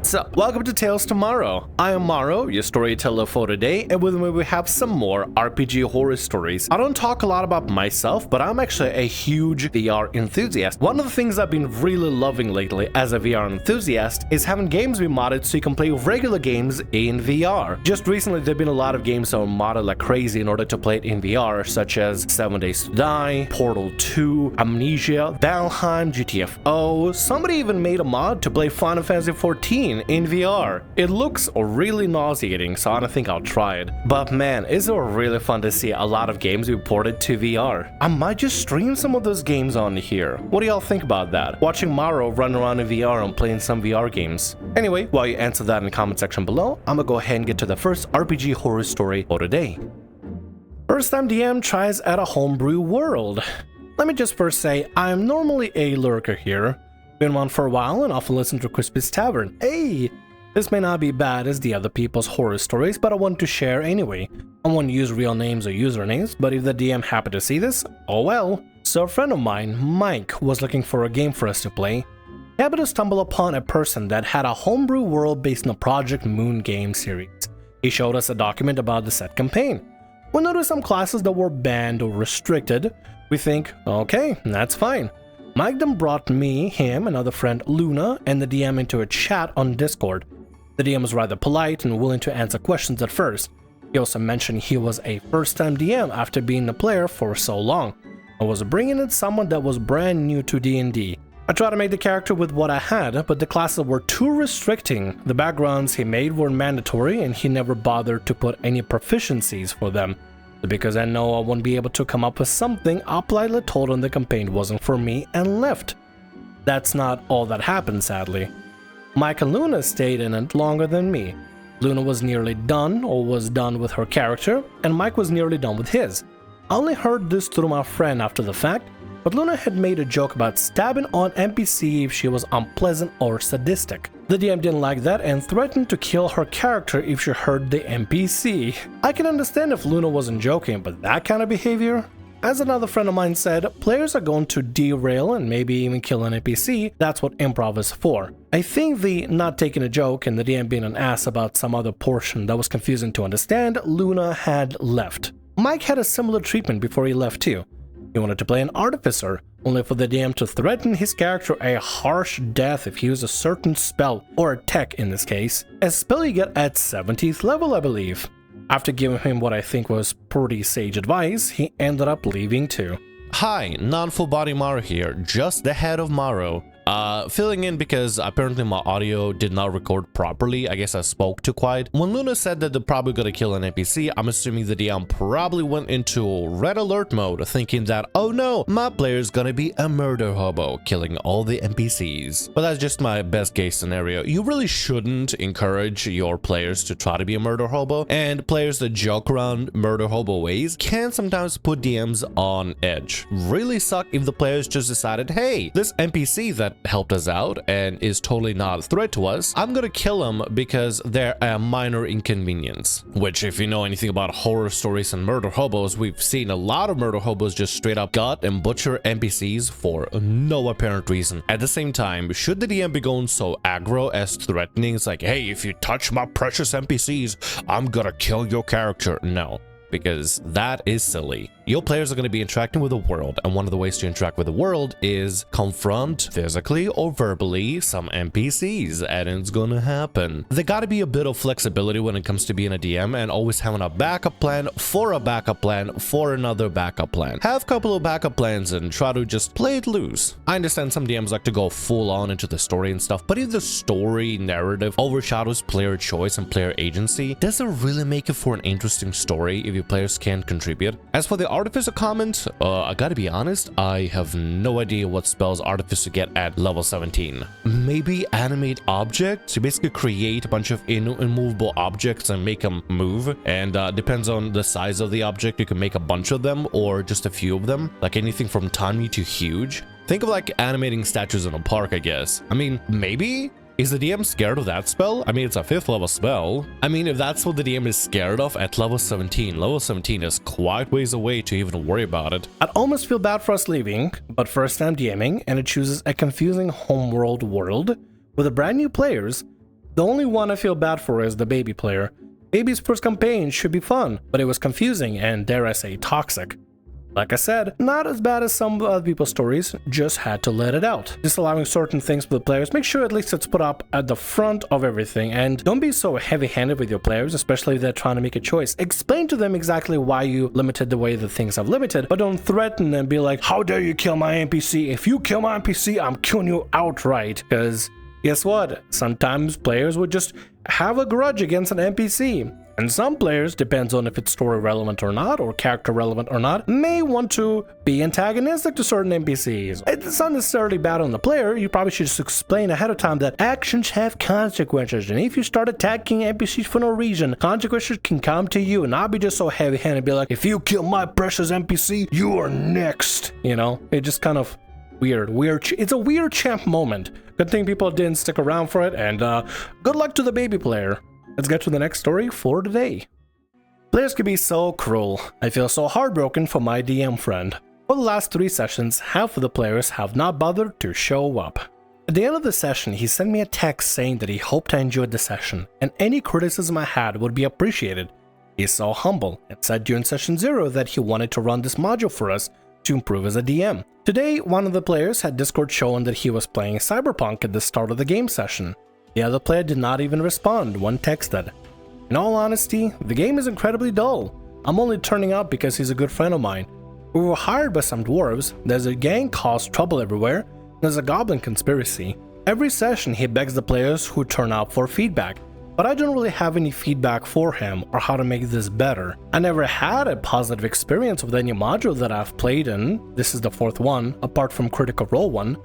What's up? Welcome to Tales Tomorrow. I am Morrow, your storyteller for today, and with me we have some more RPG horror stories. I don't talk a lot about myself, but I'm actually a huge VR enthusiast. One of the things I've been really loving lately as a VR enthusiast is having games be modded so you can play regular games in VR. Just recently there have been a lot of games that were modded like crazy in order to play it in VR, such as 7 Days to Die, Portal 2, Amnesia, Valheim, GTFO. Somebody even made a mod to play Final Fantasy XIV in VR. It looks really nauseating, so I don't think I'll try it. But man, is it really fun to see a lot of games be ported to VR. I might just stream some of those games on here. What do y'all think about that? Watching Morrow run around in VR and playing some VR games. Anyway, while you answer that in the comment section below, I'm gonna go ahead and get to the first RPG horror story for today. First time DM tries at a homebrew world. Let me just first say, I'm normally a lurker here. Been one for a while and often listen to Crispy's Tavern. Hey! This may not be bad as the other people's horror stories, but I want to share anyway. I won't use real names or usernames, but if the DM happened to see this, oh well. So a friend of mine, Mike, was looking for a game for us to play. He happened to stumble upon a person that had a homebrew world based on the Project Moon game series. He showed us a document about the set campaign. We noticed some classes that were banned or restricted. We think, okay, that's fine. Mike then brought me, him, another friend, Luna, and the DM into a chat on Discord. The DM was rather polite and willing to answer questions at first. He also mentioned he was a first-time DM after being a player for so long, and was bringing in someone that was brand new to D&D. I tried to make the character with what I had, but the classes were too restricting. The backgrounds he made were mandatory, and he never bothered to put any proficiencies for them. Because I know I wouldn't be able to come up with something, I politely told him the campaign wasn't for me and left. That's not all that happened, sadly. Mike and Luna stayed in it longer than me. Luna was nearly done, or was done with her character, and Mike was nearly done with his. I only heard this through my friend after the fact, but Luna had made a joke about stabbing on NPC if she was unpleasant or sadistic. The DM didn't like that and threatened to kill her character if she hurt the NPC. I can understand if Luna wasn't joking, but that kind of behavior? As another friend of mine said, players are going to derail and maybe even kill an NPC. That's what improv is for. I think the not taking a joke and the DM being an ass about some other portion that was confusing to understand, Luna had left. Mike had a similar treatment before he left too. He wanted to play an artificer, only for the DM to threaten his character a harsh death if he used a certain spell, or a tech in this case, a spell you get at 70th level I believe. After giving him what I think was pretty sage advice, he ended up leaving too. Hi, non-full body Morrow here, just the head of Morrow. Filling in because apparently my audio did not record properly. I guess I spoke too quiet. When Luna said that they're probably gonna kill an NPC, I'm assuming the DM probably went into red alert mode, thinking that, oh no, my player's gonna be a murder hobo, killing all the NPCs. But that's just my best case scenario. You really shouldn't encourage your players to try to be a murder hobo, and players that joke around murder hobo ways can sometimes put DMs on edge. Really suck if the players just decided, hey, this NPC that helped us out and is totally not a threat to us, I'm gonna kill them because they're a minor inconvenience. Which, if you know anything about horror stories and murder hobos, we've seen a lot of murder hobos just straight up gut and butcher NPCs for no apparent reason. At the same time, should the DM be going so aggro as threatening? It's like, hey, if you touch my precious NPCs, I'm gonna kill your character. No, because that is silly. Your players are going to be interacting with the world, and one of the ways to interact with the world is confront physically or verbally some NPCs, and it's going to happen. There got to be a bit of flexibility when it comes to being a DM and always having a backup plan for a backup plan for another backup plan. Have a couple of backup plans and try to just play it loose. I understand some DMs like to go full on into the story and stuff, but if the story narrative overshadows player choice and player agency, does it really make it for an interesting story if your players can't contribute? As for the Artificer comment, I gotta be honest, I have no idea what spells Artificer get at level 17. Maybe animate objects? You basically create a bunch of immovable objects and make them move, and depends on the size of the object, you can make a bunch of them or just a few of them, like anything from tiny to huge. Think of like animating statues in a park, I guess. I mean, maybe? Is the DM scared of that spell? I mean, it's a 5th level spell. I mean, if that's what the DM is scared of at level 17 is quite ways away to even worry about it. I'd almost feel bad for us leaving, but first time DMing, and it chooses a confusing homeworld world with a brand new players. The only one I feel bad for is the baby player. Baby's first campaign should be fun, but it was confusing and, dare I say, toxic. Like I said, not as bad as some other people's stories, just had to let it out. Disallowing certain things for the players, make sure at least it's put up at the front of everything, and don't be so heavy-handed with your players, especially if they're trying to make a choice. Explain to them exactly why you limited the way that things have limited, but don't threaten and be like, how dare you kill my NPC? If you kill my NPC, I'm killing you outright. Because guess what? Sometimes players would just have a grudge against an NPC. And some players, depends on if it's story relevant or not, or character relevant or not, may want to be antagonistic to certain NPCs. It's not necessarily bad on the player, you probably should just explain ahead of time that actions have consequences, and if you start attacking NPCs for no reason, consequences can come to you, and not be just so heavy-handed and be like, if you kill my precious NPC, you are next. You know, it just kind of weird. It's a weird champ moment. Good thing people didn't stick around for it, and good luck to the baby player. Let's get to the next story for today. Players can be so cruel. I feel so heartbroken for my DM friend. For the last 3 sessions, half of the players have not bothered to show up. At the end of the session, he sent me a text saying that he hoped I enjoyed the session, and any criticism I had would be appreciated. He's so humble, and said during session 0 that he wanted to run this module for us to improve as a DM. Today, one of the players had Discord showing that he was playing Cyberpunk at the start of the game session. The other player did not even respond, one texted. In all honesty, the game is incredibly dull. I'm only turning up because he's a good friend of mine. We were hired by some dwarves, there's a gang caused trouble everywhere, there's a goblin conspiracy. Every session he begs the players who turn up for feedback, but I don't really have any feedback for him or how to make this better. I never had a positive experience with any module that I've played in, this is the 4th one, apart from Critical Role 1.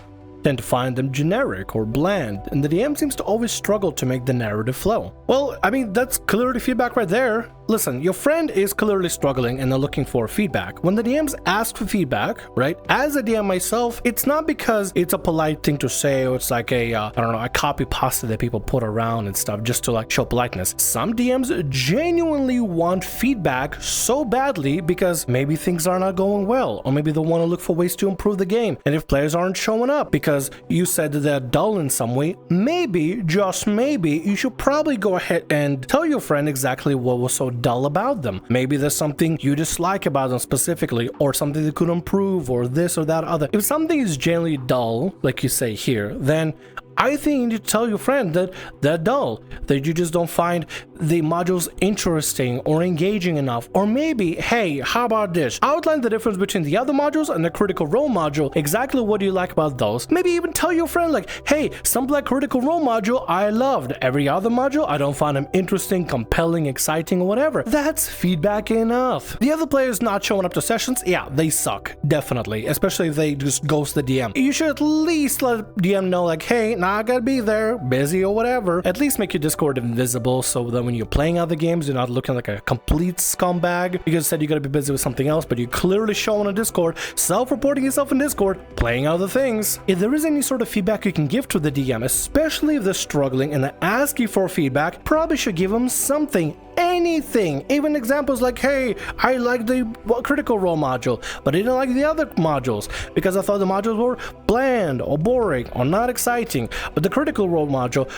Tend to find them generic or bland, and the DM seems to always struggle to make the narrative flow. Well, I mean, that's clearly feedback right there. Listen, your friend is clearly struggling and they're looking for feedback. When the DMs ask for feedback, right, as a DM myself, it's not because it's a polite thing to say or it's like a, I don't know, a copy pasta that people put around and stuff just to like show politeness. Some DMs genuinely want feedback so badly because maybe things are not going well, or maybe they want to look for ways to improve the game. And if players aren't showing up because you said that they're dull in some way, maybe, just maybe, you should probably go ahead and tell your friend exactly what was so dull about them. Maybe there's something you dislike about them specifically, or something they could improve, or this or that other. If something is generally dull, like you say here, then I think you need to tell your friend that they're dull, that you just don't find the modules interesting or engaging enough. Or maybe, hey, how about this? Outline the difference between the other modules and the Critical Role module. Exactly what do you like about those? Maybe even tell your friend like, hey, some like Critical Role module I loved. Every other module I don't find them interesting, compelling, exciting, or whatever. That's feedback enough. The other players not showing up to sessions, yeah, they suck. Definitely. Especially if they just ghost the DM. You should at least let DM know like, hey, not gonna be there, busy or whatever. At least make your Discord invisible so that when you're playing other games, you're not looking like a complete scumbag because you said you're gonna be busy with something else, but you clearly show on a Discord, self-reporting yourself in Discord, playing other things. If there is any sort of feedback you can give to the DM, especially if they're struggling and they ask you for feedback, probably should give them something. Anything, even examples like, hey, I like the Critical Role module, but I didn't like the other modules because I thought the modules were bland or boring or not exciting, but the Critical Role module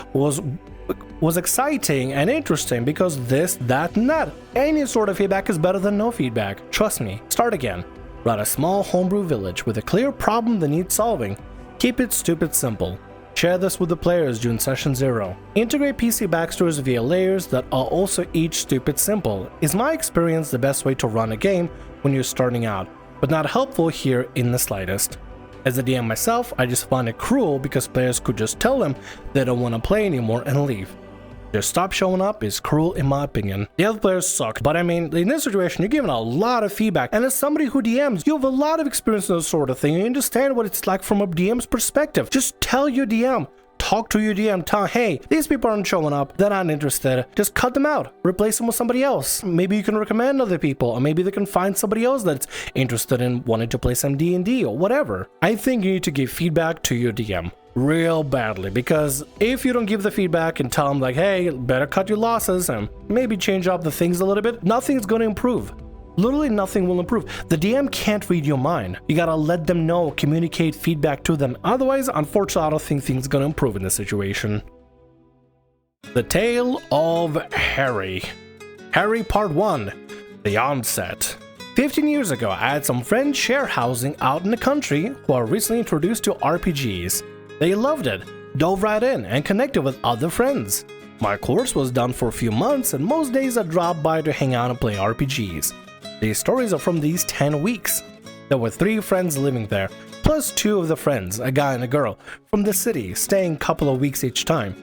was exciting and interesting because this, that, and that. Any sort of feedback is better than no feedback. Trust me. Start again. Run a small homebrew village with a clear problem that needs solving. Keep it stupid simple. Share this with the players during session 0. Integrate PC backstories via layers that are also each stupid simple. Is my experience the best way to run a game when you're starting out, but not helpful here in the slightest. As a DM myself, I just find it cruel because players could just tell them they don't want to play anymore and leave. Just stop showing up is cruel in my opinion. The other players suck, but I mean, in this situation, you're giving a lot of feedback, and as somebody who DMs, you have a lot of experience in this sort of thing. You understand what it's like from a DM's perspective. Just tell your DM. Talk to your DM, tell, hey, these people aren't showing up, they're not interested, just cut them out, replace them with somebody else. Maybe you can recommend other people, or maybe they can find somebody else that's interested in wanting to play some D&D or whatever. I think you need to give feedback to your DM real badly, because if you don't give the feedback and tell them like, hey, better cut your losses and maybe change up the things a little bit, nothing's going to improve. Literally nothing will improve. The DM can't read your mind. You gotta let them know, communicate feedback to them. Otherwise, unfortunately, I don't think things are gonna improve in this situation. The Tale of Harry. Harry Part 1. The Onset. 15 years ago, I had some friends share housing out in the country who are recently introduced to RPGs. They loved it, dove right in, and connected with other friends. My course was done for a few months, and most days I dropped by to hang out and play RPGs. These stories are from these 10 weeks. There were 3 friends living there, plus 2 of the friends, a guy and a girl, from the city, staying a couple of weeks each time.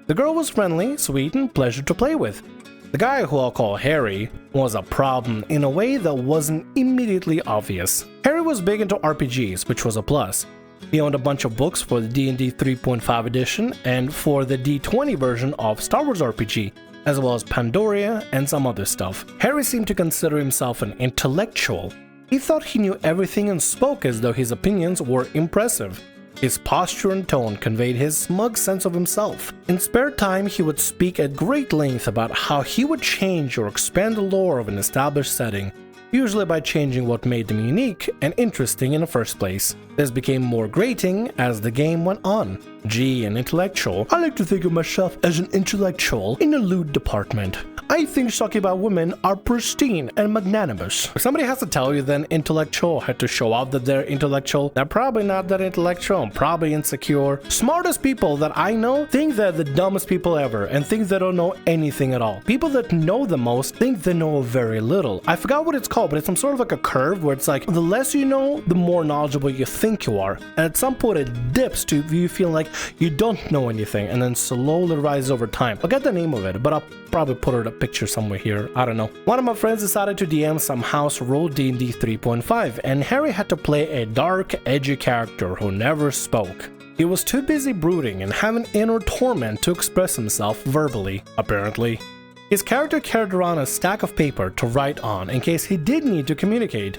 The girl was friendly, sweet, and pleasant to play with. The guy, who I'll call Harry, was a problem in a way that wasn't immediately obvious. Harry was big into RPGs, which was a plus. He owned a bunch of books for the D&D 3.5 edition and for the D20 version of Star Wars RPG, as well as Pandoria and some other stuff. Harry seemed to consider himself an intellectual. He thought he knew everything and spoke as though his opinions were impressive. His posture and tone conveyed his smug sense of himself. In spare time, he would speak at great length about how he would change or expand the lore of an established setting, usually by changing what made them unique and interesting in the first place. This became more grating as the game went on. Gee, an intellectual. I like to think of myself as an intellectual in the loot department. I think talking about women are pristine and magnanimous. If somebody has to tell you then intellectual had to show off that they're intellectual, they're probably not that intellectual and probably insecure. Smartest people that I know think they're the dumbest people ever and think they don't know anything at all. People that know the most think they know very little. I forgot what it's called, but it's some sort of like a curve where it's like the less you know, the more knowledgeable you think you are. And at some point it dips to you feel like you don't know anything and then slowly rises over time. I'll get the name of it, but I'll probably put it a picture somewhere here. I don't know. One of my friends decided to DM some house role D&D 3.5 and Harry had to play a dark, edgy character who never spoke. He was too busy brooding and having inner torment to express himself verbally, apparently. His character carried around a stack of paper to write on in case he did need to communicate.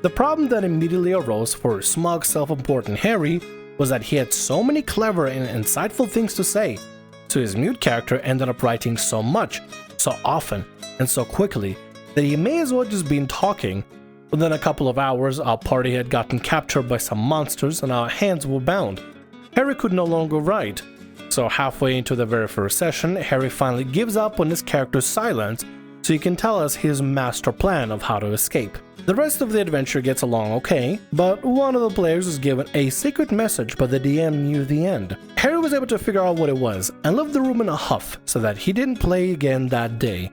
The problem that immediately arose for smug, self-important Harry was that he had so many clever and insightful things to say, so his mute character ended up writing so much, so often, and so quickly that he may as well just been talking. Within a couple of hours, our party had gotten captured by some monsters and our hands were bound. Harry could no longer write, so halfway into the very first session, Harry finally gives up on his character's silence so he can tell us his master plan of how to escape. The rest of the adventure gets along okay, but one of the players was given a secret message by the DM near the end. Harry was able to figure out what it was and left the room in a huff so that he didn't play again that day.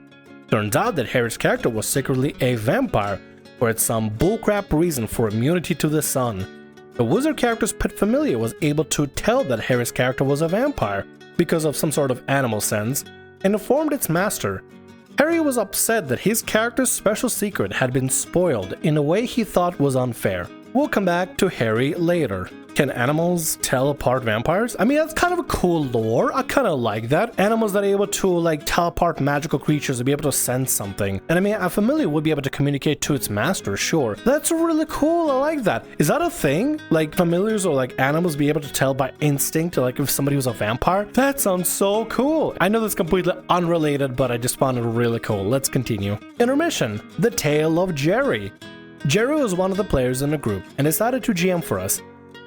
Turns out that Harry's character was secretly a vampire, or it's some bullcrap reason for immunity to the sun. The wizard character's pet familiar was able to tell that Harry's character was a vampire because of some sort of animal sense and informed its master. Harry was upset that his character's special secret had been spoiled in a way he thought was unfair. We'll come back to Harry later. Can animals tell apart vampires? I mean, that's kind of a cool lore. I kind of like that. Animals that are able to like tell apart magical creatures and be able to sense something. And I mean, a familiar would be able to communicate to its master, sure. That's really cool. I like that. Is that a thing? Like familiars or like animals be able to tell by instinct, like if somebody was a vampire? That sounds so cool. I know that's completely unrelated, but I just found it really cool. Let's continue. Intermission. The Tale of Jerry. Jerry was one of the players in the group and decided to GM for us.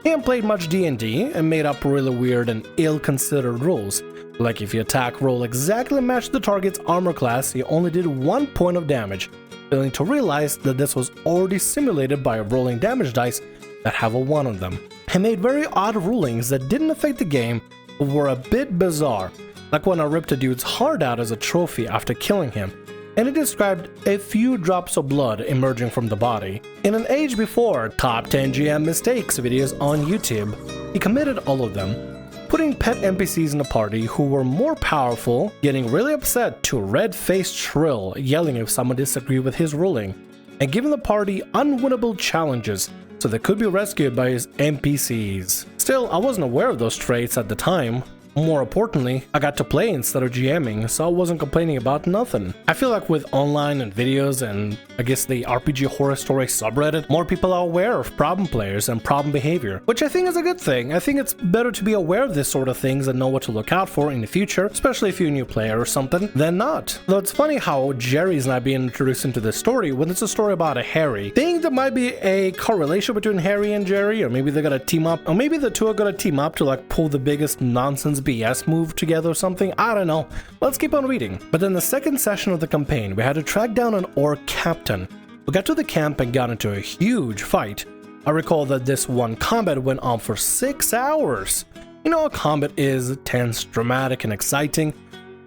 He hadn't played much D&D and made up really weird and ill-considered rules. Like if your attack roll exactly matched the target's armor class, you only did 1 point of damage, failing to realize that this was already simulated by rolling damage dice that have a 1 on them. He made very odd rulings that didn't affect the game, but were a bit bizarre, like when I ripped a dude's heart out as a trophy after killing him, and it described a few drops of blood emerging from the body. In an age before Top 10 GM Mistakes videos on YouTube, he committed all of them, putting pet NPCs in the party who were more powerful, getting really upset to red-faced shrill, yelling if someone disagreed with his ruling, and giving the party unwinnable challenges so they could be rescued by his NPCs. Still, I wasn't aware of those traits at the time. More importantly, I got to play instead of GMing, so I wasn't complaining about nothing. I feel like with online and videos and I guess the RPGHorrorStories subreddit, more people are aware of problem players and problem behavior, which I think is a good thing. I think it's better to be aware of this sort of things and know what to look out for in the future, especially if you're a new player or something, than not. Though it's funny how Jerry's not being introduced into this story when it's a story about a Harry. Think there might be a correlation between Harry and Jerry, or maybe they're gonna team up, or maybe the two are gonna team up to like pull the biggest nonsense BS move together or something, I don't know. Let's keep on reading. But in the second session of the campaign, we had to track down an orc captain. We got to the camp and got into a huge fight. I recall that this one combat went on for 6 hours. You know, a combat is tense, dramatic, and exciting.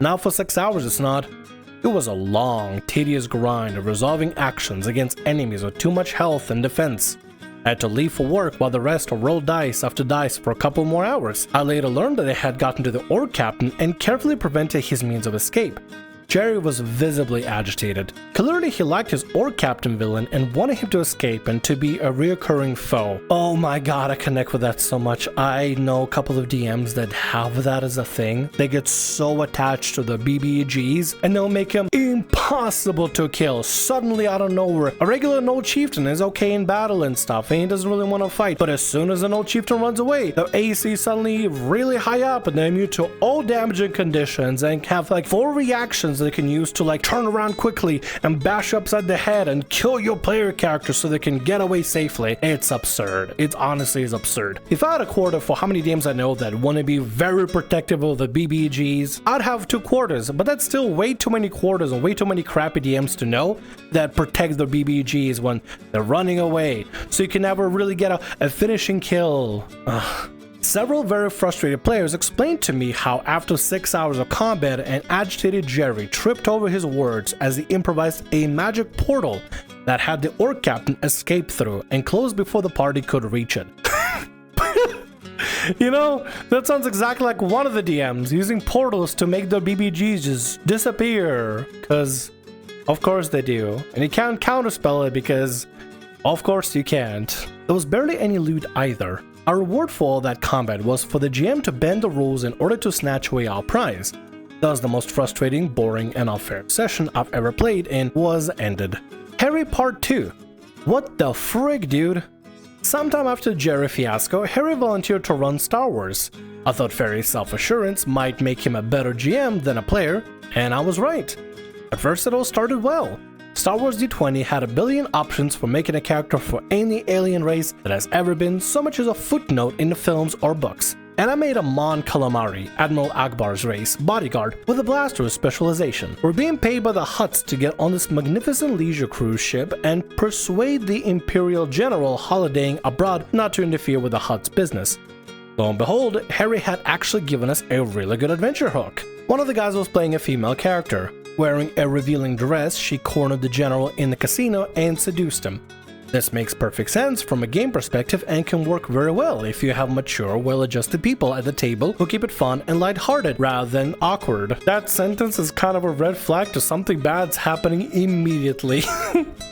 Now for 6 hours it's not. It was a long, tedious grind of resolving actions against enemies with too much health and defense. I had to leave for work while the rest rolled dice after dice for a couple more hours. I later learned that I had gotten to the orc captain and carefully prevented his means of escape. Jerry was visibly agitated. Clearly he liked his orc captain villain and wanted him to escape and to be a reoccurring foe. Oh my god, I connect with that so much. I know a couple of DMs that have that as a thing. They get so attached to the BBGs and they'll make him impossible to kill. Suddenly out of nowhere, a regular no chieftain is okay in battle and stuff and he doesn't really want to fight. But as soon as a no chieftain runs away, the AC is suddenly really high up and they're immune to all damaging conditions and have like 4 reactions they can use to like turn around quickly and bash upside the head and kill your player character so they can get away safely. It's absurd. It honestly is absurd. If I had a quota for how many DMs I know that want to be very protective of the BBGs, I'd have 2 quarters, but that's still way too many quarters and way too many crappy DMs to know that protect the BBGs when they're running away, so you can never really get a finishing kill. Ugh. Several very frustrated players explained to me how after 6 hours of combat, an agitated Jerry tripped over his words as he improvised a magic portal that had the orc captain escape through and closed before the party could reach it. You know, that sounds exactly like one of the DMs using portals to make the BBGs just disappear, because of course they do, and you can't counterspell it because of course you can't. There was barely any loot either. Our reward for all that combat was for the GM to bend the rules in order to snatch away our prize. Thus, the most frustrating, boring, and unfair session I've ever played in was ended. Harry Part 2. What the frig, dude? Sometime after the Jerry fiasco, Harry volunteered to run Star Wars. I thought Harry's self-assurance might make him a better GM than a player, and I was right. At first it all started well. Star Wars D20 had a billion options for making a character for any alien race that has ever been so much as a footnote in the films or books. And I made a Mon Calamari, Admiral Akbar's race, bodyguard with a blaster specialization. We're being paid by the Hutts to get on this magnificent leisure cruise ship and persuade the Imperial General holidaying abroad not to interfere with the Hutts' business. Lo and behold, Harry had actually given us a really good adventure hook. One of the guys was playing a female character. Wearing a revealing dress, she cornered the general in the casino and seduced him. This makes perfect sense from a game perspective and can work very well if you have mature, well-adjusted people at the table who keep it fun and lighthearted rather than awkward. That sentence is kind of a red flag to something bad's happening immediately.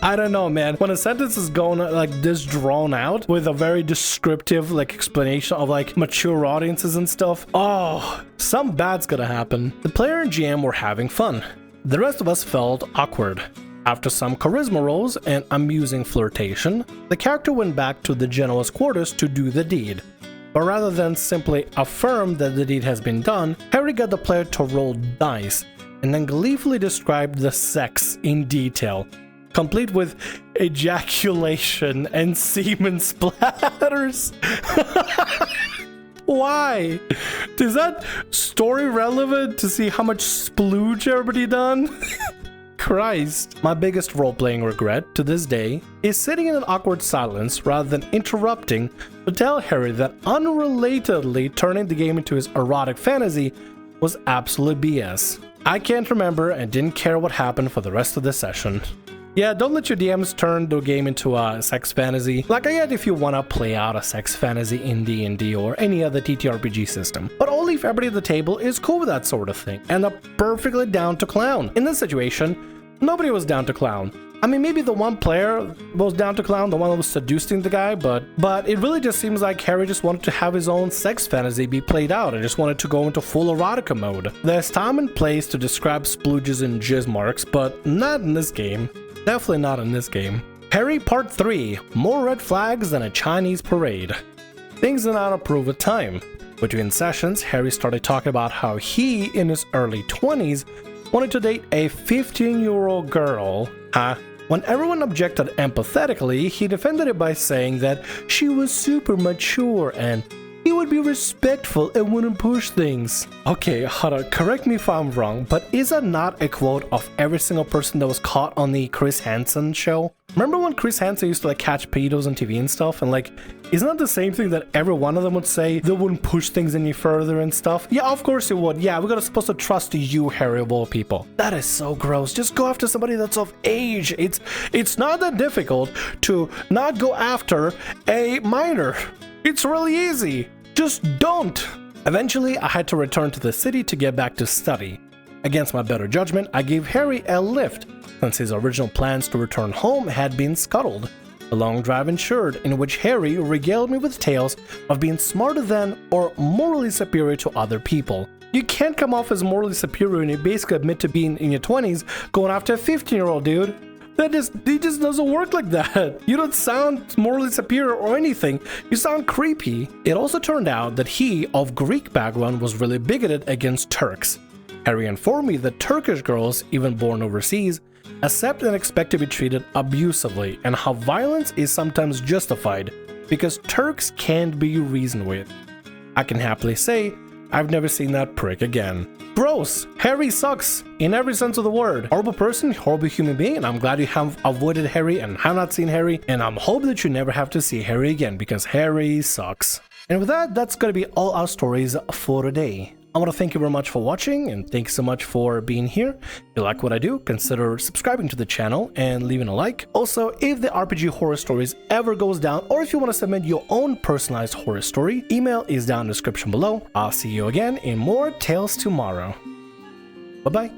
I don't know, man. When a sentence is going like this drawn out with a very descriptive like explanation of like mature audiences and stuff, oh, some bad's gonna happen. The player and GM were having fun. The rest of us felt awkward. After some charisma rolls and amusing flirtation, the character went back to the general's quarters to do the deed. But rather than simply affirm that the deed has been done, Harry got the player to roll dice and then gleefully described the sex in detail, complete with ejaculation and semen splatters. Why? Is that story relevant to see how much splooge everybody done? Christ. My biggest role-playing regret to this day is sitting in an awkward silence rather than interrupting to tell Harry that unrelatedly turning the game into his erotic fantasy was absolute BS. I can't remember and didn't care what happened for the rest of the session. Yeah, don't let your DMs turn the game into a sex fantasy. Like I get if you want to play out a sex fantasy in D&D or any other TTRPG system. But only if everybody at the table is cool with that sort of thing and are perfectly down to clown. In this situation, nobody was down to clown. I mean, maybe the one player was down to clown, the one that was seducing the guy, but it really just seems like Harry just wanted to have his own sex fantasy be played out and just wanted to go into full erotica mode. There's time and place to describe splooges and jizz marks, but not in this game. Definitely not in this game. Harry Part 3, more red flags than a Chinese parade. Things did not improve with time. Between sessions, Harry started talking about how he, in his early 20s, wanted to date a 15-year-old girl. When everyone objected empathetically, he defended it by saying that she was super mature and he would be respectful and wouldn't push things. Okay, hold on, correct me if I'm wrong, but is that not a quote of every single person that was caught on the Chris Hansen show? Remember when Chris Hansen used to like catch pedos on TV and stuff, and like, isn't that the same thing that every one of them would say? They wouldn't push things any further and stuff? Yeah, of course it would. Yeah, we're supposed to trust you, Harry, of all people. That is so gross. Just go after somebody that's of age. It's not that difficult to not go after a minor. It's really easy. Just don't. Eventually, I had to return to the city to get back to study. Against my better judgment, I gave Harry a lift, since his original plans to return home had been scuttled. The long drive ensured, in which Harry regaled me with tales of being smarter than or morally superior to other people. You can't come off as morally superior and you basically admit to being in your 20s going after a 15-year-old dude. It just doesn't work like that. You don't sound morally superior or anything. You sound creepy. It also turned out that he, of Greek background, was really bigoted against Turks. Harry informed me that Turkish girls, even born overseas, accept and expect to be treated abusively, and how violence is sometimes justified because Turks can't be reasoned with. I can happily say I've never seen that prick again. Gross! Harry sucks in every sense of the word. Horrible person, horrible human being, and I'm glad you have avoided Harry and have not seen Harry, and I'm hoping that you never have to see Harry again because Harry sucks. And with that, that's gonna be all our stories for today. I want to thank you very much for watching, and thanks so much for being here. If you like what I do, consider subscribing to the channel and leaving a like. Also, if the RPG Horror Stories ever goes down, or if you want to submit your own personalized horror story, email is down in the description below. I'll see you again in more Tales Tomorrow. Bye-bye.